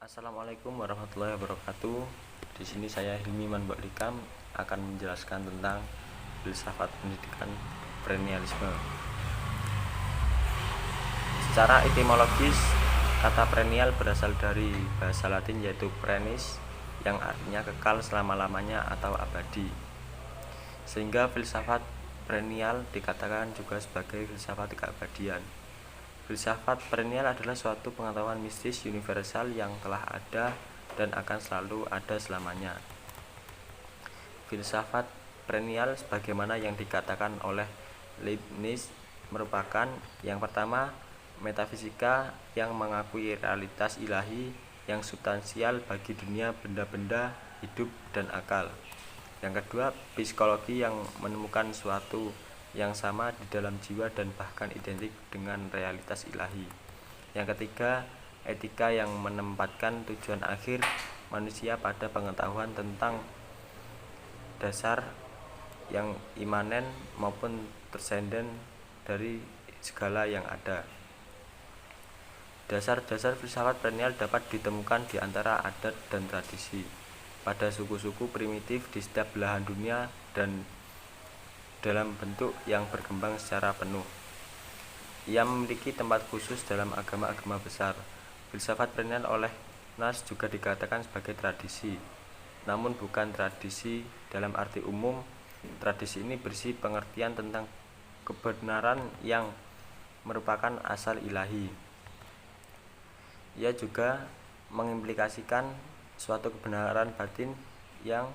Assalamualaikum warahmatullahi wabarakatuh. Di sini saya Hilmi Manbaklikam akan menjelaskan tentang filsafat pendidikan perennialisme. Secara etimologis, kata perennial berasal dari bahasa Latin yaitu perennis, yang artinya kekal selama-lamanya atau abadi. Sehingga filsafat perennial dikatakan juga sebagai filsafat keabadian. Filsafat perennial adalah suatu pengetahuan mistis universal yang telah ada dan akan selalu ada selamanya. Filsafat perennial sebagaimana yang dikatakan oleh Leibniz merupakan yang pertama, metafisika yang mengakui realitas ilahi yang substansial bagi dunia benda-benda hidup dan akal. Yang kedua, psikologi yang menemukan suatu yang sama di dalam jiwa dan bahkan identik dengan realitas ilahi. Yang ketiga, etika yang menempatkan tujuan akhir manusia pada pengetahuan tentang dasar yang imanen maupun transenden dari segala yang ada. Dasar-dasar filsafat perennial dapat ditemukan di antara adat dan tradisi pada suku-suku primitif di setiap belahan dunia dan dalam bentuk yang berkembang secara penuh. Ia memiliki tempat khusus dalam agama-agama besar. Filsafat perennial oleh Nas juga dikatakan sebagai tradisi, namun bukan tradisi dalam arti umum. Tradisi ini berisi pengertian tentang kebenaran yang merupakan asal ilahi. Ia juga mengimplikasikan suatu kebenaran batin yang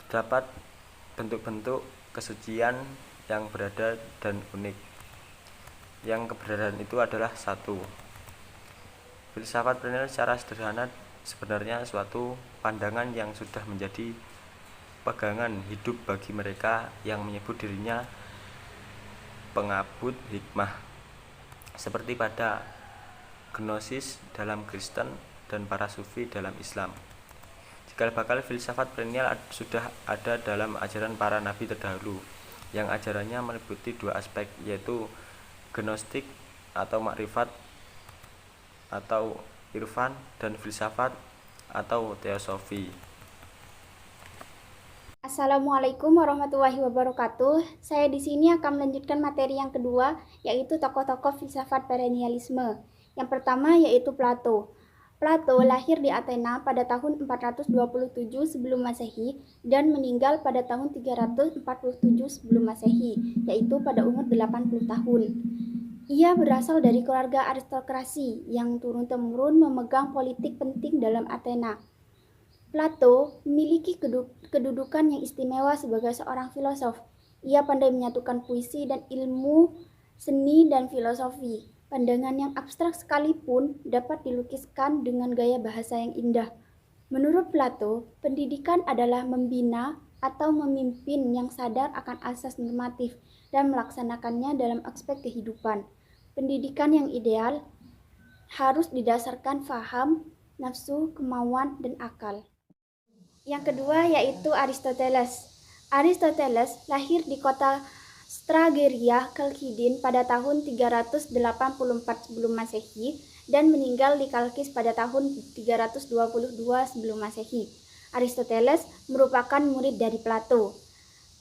terdapat bentuk-bentuk kesucian yang berada dan unik. Yang keberadaan itu adalah satu. Filsafat perennial secara sederhana sebenarnya suatu pandangan yang sudah menjadi pegangan hidup bagi mereka yang menyebut dirinya pengabut hikmah, seperti pada Gnosis dalam Kristen dan para Sufi dalam Islam. Cikal bakal filsafat perennial sudah ada dalam ajaran para nabi terdahulu, yang ajarannya meliputi dua aspek, yaitu gnostik atau makrifat atau irfan dan filsafat atau teosofi. Assalamualaikum warahmatullahi wabarakatuh. Saya di sini akan melanjutkan materi yang kedua, yaitu tokoh-tokoh filsafat perennialisme. Yang pertama yaitu Plato. Plato lahir di Athena pada tahun 427 sebelum Masehi dan meninggal pada tahun 347 sebelum Masehi, yaitu pada umur 80 tahun. Ia berasal dari keluarga aristokrasi yang turun-temurun memegang politik penting dalam Athena. Plato memiliki kedudukan yang istimewa sebagai seorang filosof. Ia pandai menyatukan puisi dan ilmu seni dan filosofi. Pandangan yang abstrak sekalipun dapat dilukiskan dengan gaya bahasa yang indah. Menurut Plato, pendidikan adalah membina atau memimpin yang sadar akan asas normatif dan melaksanakannya dalam aspek kehidupan. Pendidikan yang ideal harus didasarkan faham, nafsu, kemauan, dan akal. Yang kedua yaitu Aristoteles. Aristoteles lahir di kota Strageria, Kalkidin pada tahun 384 sebelum Masehi dan meninggal di Kalkis pada tahun 322 sebelum Masehi. Aristoteles merupakan murid dari Plato.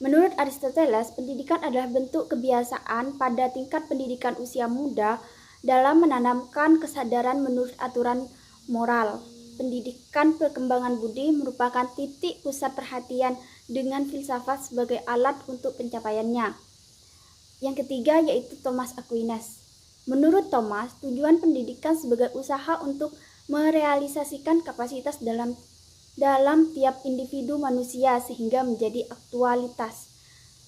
Menurut Aristoteles, pendidikan adalah bentuk kebiasaan pada tingkat pendidikan usia muda dalam menanamkan kesadaran menurut aturan moral. Pendidikan perkembangan budi merupakan titik pusat perhatian dengan filsafat sebagai alat untuk pencapaiannya. Yang ketiga yaitu Thomas Aquinas. Menurut Thomas, tujuan pendidikan sebagai usaha untuk merealisasikan kapasitas dalam tiap individu manusia sehingga menjadi aktualitas.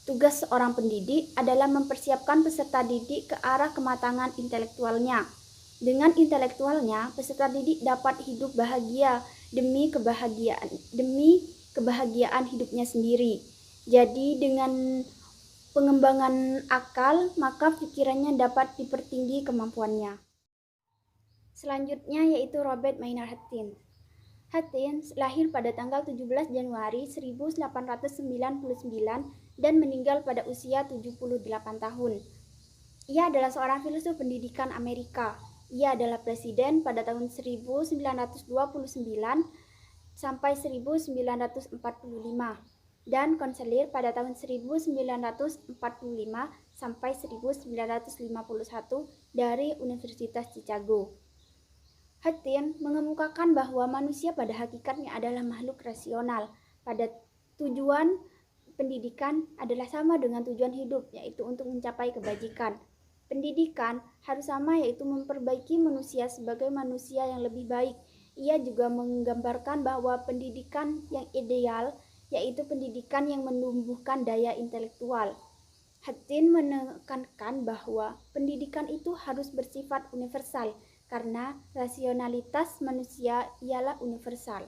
Tugas seorang pendidik adalah mempersiapkan peserta didik ke arah kematangan intelektualnya. Dengan intelektualnya, peserta didik dapat hidup bahagia demi kebahagiaan hidupnya sendiri. Jadi dengan pengembangan akal, maka pikirannya dapat dipertinggi kemampuannya. Selanjutnya yaitu Robert Maynard Hutton. Hutton lahir pada tanggal 17 Januari 1899 dan meninggal pada usia 78 tahun. Ia adalah seorang filsuf pendidikan Amerika. Ia adalah presiden pada tahun 1929 sampai 1945 dan konselir pada tahun 1945 sampai 1951 dari Universitas Chicago. Hutton mengemukakan bahwa manusia pada hakikatnya adalah makhluk rasional. Pada tujuan pendidikan adalah sama dengan tujuan hidup, yaitu untuk mencapai kebajikan. Pendidikan harus sama, yaitu memperbaiki manusia sebagai manusia yang lebih baik. Ia juga menggambarkan bahwa pendidikan yang ideal yaitu pendidikan yang menumbuhkan daya intelektual. Hutton menekankan bahwa pendidikan itu harus bersifat universal, karena rasionalitas manusia ialah universal.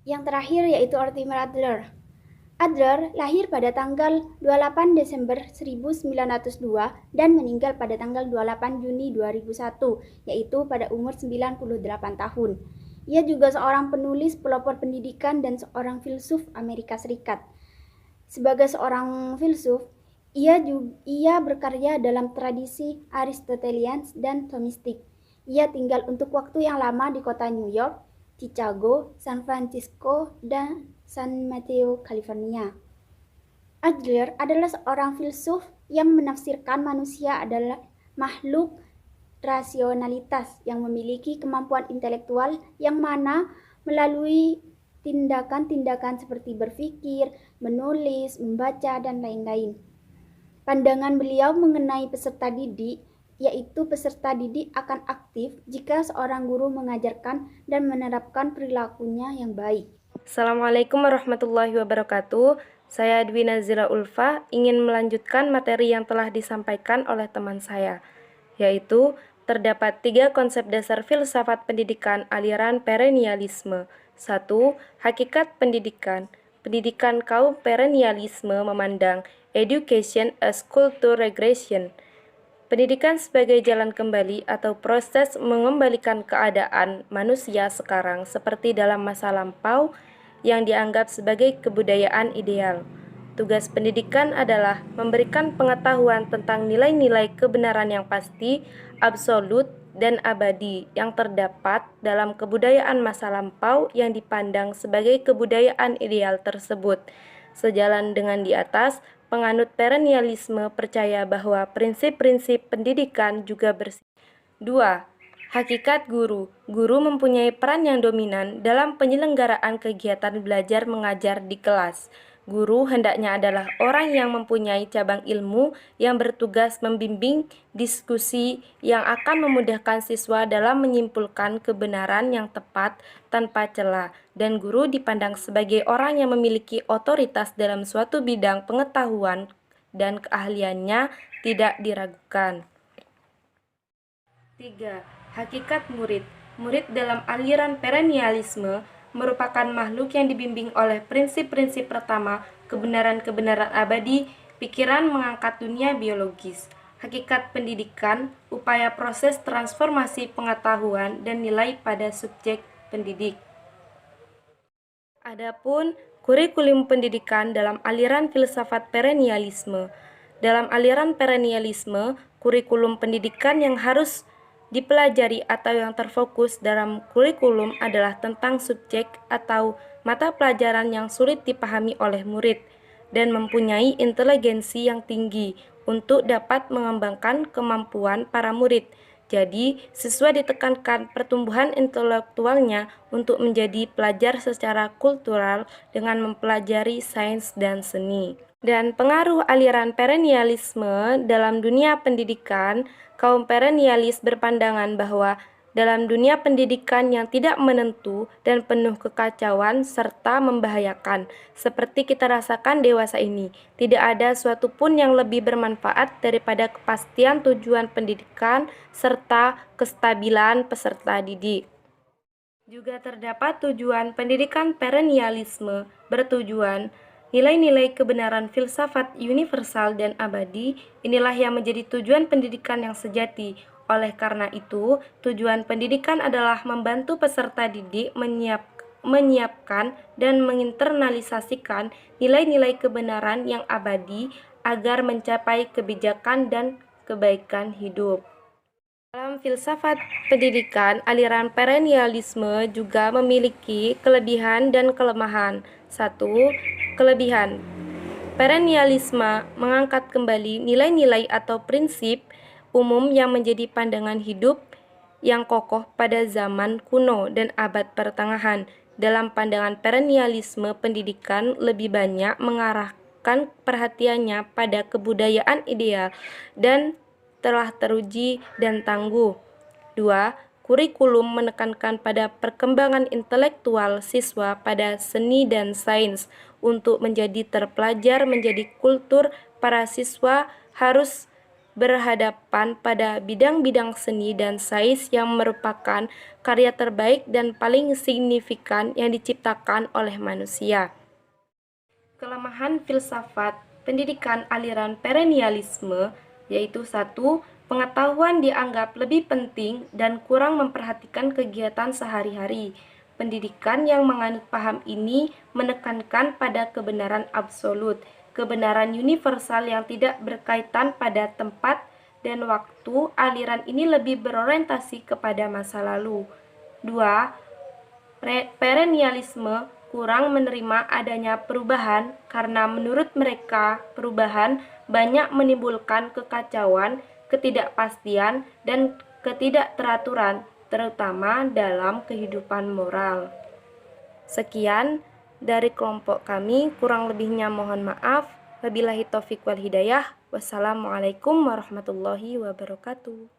Yang terakhir yaitu Mortimer Adler. Adler lahir pada tanggal 28 Desember 1902 dan meninggal pada tanggal 28 Juni 2001, yaitu pada umur 98 tahun. Ia juga seorang penulis, pelopor pendidikan, dan seorang filsuf Amerika Serikat. Sebagai seorang filsuf, ia berkarya dalam tradisi Aristotelians dan Thomistik. Ia tinggal untuk waktu yang lama di kota New York, Chicago, San Francisco, dan San Mateo, California. Adler adalah seorang filsuf yang menafsirkan manusia adalah makhluk rasionalitas yang memiliki kemampuan intelektual yang mana melalui tindakan-tindakan seperti berpikir, menulis, membaca, dan lain-lain. Pandangan beliau mengenai peserta didik, yaitu peserta didik akan aktif jika seorang guru mengajarkan dan menerapkan perilakunya yang baik. Assalamualaikum warahmatullahi wabarakatuh. Saya Dwi Nazila Ulfa ingin melanjutkan materi yang telah disampaikan oleh teman saya, yaitu terdapat 3 konsep dasar filsafat pendidikan aliran perennialisme. 1. Hakikat pendidikan. Pendidikan kaum perennialisme memandang education as culture regression. Pendidikan sebagai jalan kembali atau proses mengembalikan keadaan manusia sekarang seperti dalam masa lampau yang dianggap sebagai kebudayaan ideal. Tugas pendidikan adalah memberikan pengetahuan tentang nilai-nilai kebenaran yang pasti, absolut, dan abadi yang terdapat dalam kebudayaan masa lampau yang dipandang sebagai kebudayaan ideal tersebut. Sejalan dengan di atas, penganut perennialisme percaya bahwa prinsip-prinsip pendidikan juga bersifat. 2. Hakikat guru. Guru mempunyai peran yang dominan dalam penyelenggaraan kegiatan belajar mengajar di kelas. Guru hendaknya adalah orang yang mempunyai cabang ilmu yang bertugas membimbing diskusi yang akan memudahkan siswa dalam menyimpulkan kebenaran yang tepat tanpa celah, dan guru dipandang sebagai orang yang memiliki otoritas dalam suatu bidang pengetahuan dan keahliannya tidak diragukan. 3. Hakikat murid. Murid dalam aliran perennialisme merupakan makhluk yang dibimbing oleh prinsip-prinsip pertama, kebenaran-kebenaran abadi, pikiran mengangkat dunia biologis. Hakikat pendidikan, upaya proses transformasi pengetahuan dan nilai pada subjek pendidik. Adapun kurikulum pendidikan dalam aliran filsafat perennialisme. Dalam aliran perennialisme, kurikulum pendidikan yang harus dipelajari atau yang terfokus dalam kurikulum adalah tentang subjek atau mata pelajaran yang sulit dipahami oleh murid dan mempunyai inteligensi yang tinggi untuk dapat mengembangkan kemampuan para murid. Jadi, siswa ditekankan pertumbuhan intelektualnya untuk menjadi pelajar secara kultural dengan mempelajari sains dan seni. Dan pengaruh aliran perennialisme dalam dunia pendidikan, kaum perennialis berpandangan bahwa dalam dunia pendidikan yang tidak menentu dan penuh kekacauan serta membahayakan, seperti kita rasakan dewasa ini, tidak ada suatu pun yang lebih bermanfaat daripada kepastian tujuan pendidikan serta kestabilan peserta didik. Juga terdapat tujuan pendidikan perennialisme bertujuan nilai-nilai kebenaran filsafat universal dan abadi. Inilah yang menjadi tujuan pendidikan yang sejati. Oleh karena itu, tujuan pendidikan adalah membantu peserta didik menyiapkan dan menginternalisasikan nilai-nilai kebenaran yang abadi agar mencapai kebijakan dan kebaikan hidup. Dalam filsafat pendidikan, aliran perennialisme juga memiliki kelebihan dan kelemahan. 1. Kelebihan. Perennialisme mengangkat kembali nilai-nilai atau prinsip umum yang menjadi pandangan hidup yang kokoh pada zaman kuno dan abad pertengahan. Dalam pandangan perennialisme, pendidikan lebih banyak mengarahkan perhatiannya pada kebudayaan ideal dan telah teruji dan tangguh. 2. Kurikulum menekankan pada perkembangan intelektual siswa pada seni dan sains. Untuk menjadi terpelajar menjadi kultur, para siswa harus berhadapan pada bidang-bidang seni dan sains yang merupakan karya terbaik dan paling signifikan yang diciptakan oleh manusia. Kelemahan filsafat pendidikan aliran perennialisme yaitu 1. Pengetahuan dianggap lebih penting dan kurang memperhatikan kegiatan sehari-hari. Pendidikan yang menganut paham ini menekankan pada kebenaran absolut, kebenaran universal yang tidak berkaitan pada tempat dan waktu. Aliran ini lebih berorientasi kepada masa lalu. 2. Perennialisme kurang menerima adanya perubahan karena menurut mereka perubahan banyak menimbulkan kekacauan, ketidakpastian, dan ketidakteraturan, terutama dalam kehidupan moral. Sekian dari kelompok kami, kurang lebihnya mohon maaf. Wabillahi taufiq wal hidayah. Wassalamualaikum warahmatullahi wabarakatuh.